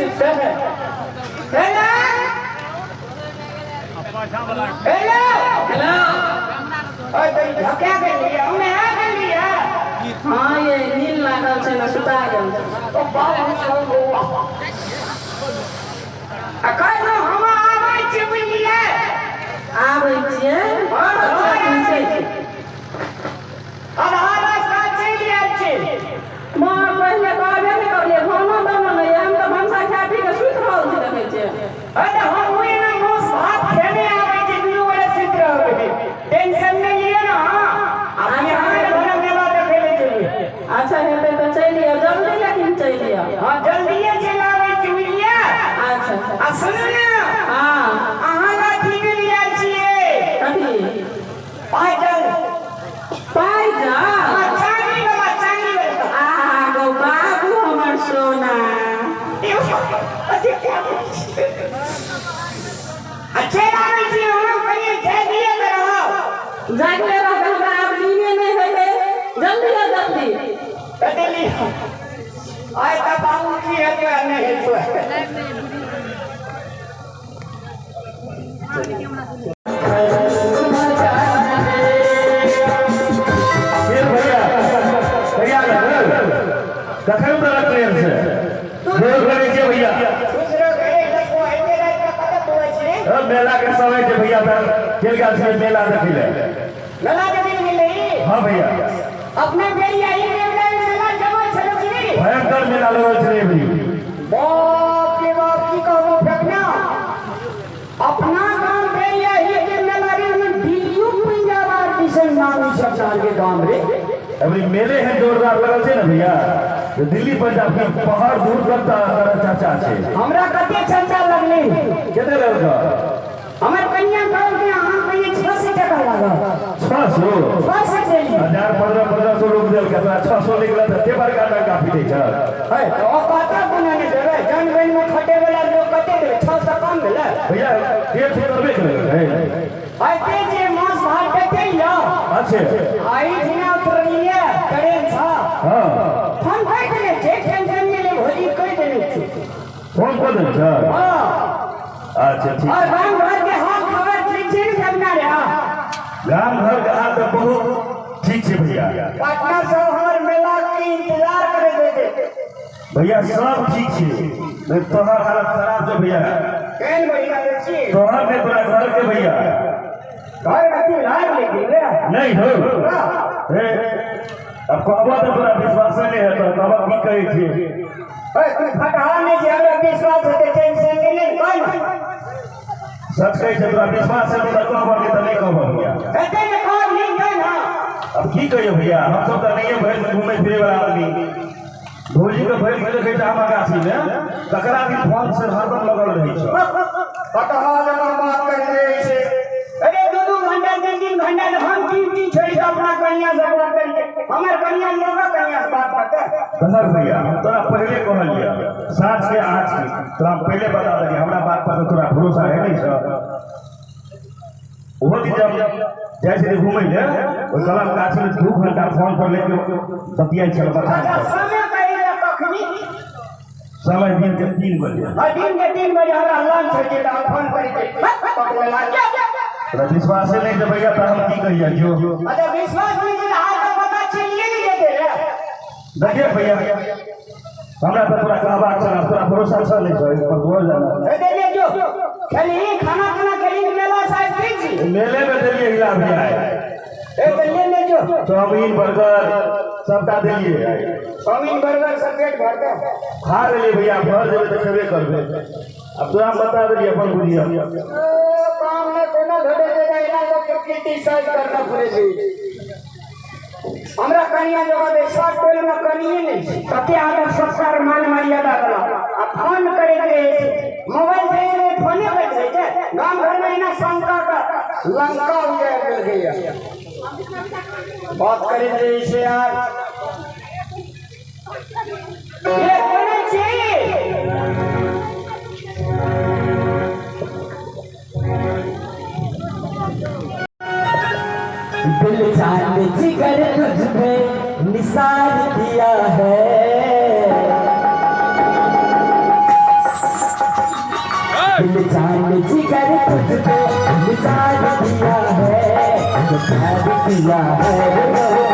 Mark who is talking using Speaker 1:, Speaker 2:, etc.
Speaker 1: सीखते हैं। Hello hello hello ओए तो धक्का कर लिया हमने आ कर लिया।
Speaker 2: हाँ ये नील लागल छे ना सुता गेल
Speaker 1: ओ बाप हम सब हुआ अकाय ना हम आबै छी बुझलिए
Speaker 2: आबै छियै
Speaker 1: अब हारा साथ चली आइ छी
Speaker 2: मां पहले कहबे नहीं करलिए खाना बनल नहीं हम तो भंसा खा पी के सुत रहल छी देखे छियै।
Speaker 1: अरे हम हुए ना मोस भात खेने आबै छी दुनू वाले सुत रहबै टेंशन नहीं लिए ना। अब हमारे घर मेला देखे ले चलिए।
Speaker 2: अच्छा हेते तो चलिए जल्दी लेकिन चलिए।
Speaker 1: हां जल्दी चल आबै छी बुझलिए।
Speaker 2: अच्छा
Speaker 1: आ सुनो ना
Speaker 2: हां
Speaker 1: अहाँ का ठीक लिया छिए
Speaker 2: कथी
Speaker 1: पाइजन चांदी वाला
Speaker 2: गो बाबू हमर सोना
Speaker 1: अच्छे लागे छी हम कहीं जागिए में रहो
Speaker 2: जागले रहो हमरा अब नींद नहीं होले जल्दी आ जल्दी
Speaker 1: कटेली आय का बाबू की है जो नहीं है
Speaker 3: कखन तक ट्रेन से बोल करे छे भैया
Speaker 1: दूसरा घरे देखो एते रात का कत बोलै छी
Speaker 3: अब मेला के समय के भैया चल गेल छे मेला देखे ले
Speaker 1: मेला देखे गेलै।
Speaker 3: हां भैया
Speaker 1: अपने बेरी आई मेला जमा छलो कि नहीं
Speaker 3: भयंकर मेला लगल छे भैया
Speaker 1: बाप रे बाप की कहबो फेकना अपना गांव बेरी आई के मेला रे में दिल्ली पंजाब आर्टिसन नाम सब साल के गांव रे
Speaker 3: अभी मेले हैं जोरदार लगल छे ना भैया दिल्ली पंजाब के पहाड़ दूर तक चाचा छे
Speaker 1: हमरा कते चर्चा लगले
Speaker 3: केते लगल
Speaker 1: हमर कन्या गांव के अहां कहिए 600 टका लागल
Speaker 3: 600
Speaker 1: देली
Speaker 3: 1500 रुपया देल के 600 निकला त के बड़का टका पीटे छ
Speaker 1: है तो कता गुना ने देबे जन बन में खटे वाला लोग कते देबे 600 कम भेले
Speaker 3: भैया डेढ़ से करबे करे
Speaker 1: है ते जे मांस भात देते या
Speaker 3: अच्छे
Speaker 1: आई दिना उतरलिए ट्रेन था
Speaker 3: हां
Speaker 1: हम कह देले जे टेंशन में ले भोजी कह देले छी
Speaker 3: फोन कर दे छ
Speaker 1: हां
Speaker 3: अच्छा ठीक
Speaker 1: और गांव घर के हाल खबर ठीक छै सबना रे
Speaker 3: गांव घर के हाल तो बहुत ठीक छे भैया
Speaker 1: पटना से हमर मेला के इंतजार करे दे
Speaker 3: भैया सब ठीक छे नहीं तोहर हालत खराब छे भैया
Speaker 1: केन बढ़िया छी
Speaker 3: तोहर ने तोरा घर के भैया
Speaker 1: घर में लाग लेकिन रे
Speaker 3: नहीं हो ए अब कहबो तो तोरा विश्वास नहीं है तो तब की कहे छे
Speaker 1: ए तू फटा नहीं जे हमरा विश्वास है टेंशन नहीं कोई
Speaker 3: सच कहे छे तोरा विश्वास है तो कहबो के त नहीं कहबो भैया
Speaker 1: एते ने कह नहीं है ना
Speaker 3: अब की कहियो भैया हम सब तो नहीं भइल घूमे फिरे वाला आदमी भोजी के भइल भइल कहै हम गाछी में ककरा भी फोन से हरदम लगल रही छ
Speaker 1: फटा जमा बात कर रहे छे अरे दो घंटा 3 घंटा हम 3 छोड़ के अपना कन्या से बात करिए हमर कन्या लोग कन्या से बात करते
Speaker 3: कसर भैया तोरा पहले कहलिए 7 से 8 की तोरा पहले बता दे हमरा बात पर तोरा भरोसा है नहीं छ वो दिन जब जैसे घूमे ले ओ कलम गाछ में 2 घंटा फोन पर लेके बतियाई छल बता
Speaker 1: समय कहिए कखनी
Speaker 3: समय दिन के 3 बजे
Speaker 1: दिन के 3 बजे हमरा लंच है के फोन करी के पकड़ ला
Speaker 3: तोरा विश्वास है नहीं तो भैया तो हम की कहिए जो
Speaker 1: अच्छा विश्वास नहीं है हां तो पता चलिए नहीं देते रे
Speaker 3: देखिए भैया हमरा तो तोरा कहबा चला तोरा भरोसा छ नहीं छ पर बोल जाना
Speaker 1: दे ले जो खाली खाना खेली मेला साइज ठीक छी
Speaker 3: मेले में देलिए हिला भैया
Speaker 1: ए ले ले जो
Speaker 3: चाउमीन बर्गर सबटा देलिए
Speaker 1: चाउमीन बर्गर सब पेट भर के
Speaker 3: खा ले भैया भर जेबे तो खेबे करबे अब तोरा बता देलिए अपन बुझिया
Speaker 1: काम में कोनो धड़े देगा इना तो क्रिटिसाइज करना पड़ेगी हमरा कन्या जगह दे शॉर्ट टोल में कनिए नहीं कते आदर संस्कार मान मर्यादा करा आ फोन करे के मोबाइल से फोने कर दे छै गांव घर में इना शंका का लंका उजाड़ कर गया बात करे दे से यार ये कोने चाहिए
Speaker 2: दिल जान जिगर तुझ पे निसार दिया है
Speaker 1: दिल जान जिगर तुझको निसार दिया है, जो प्यार किया है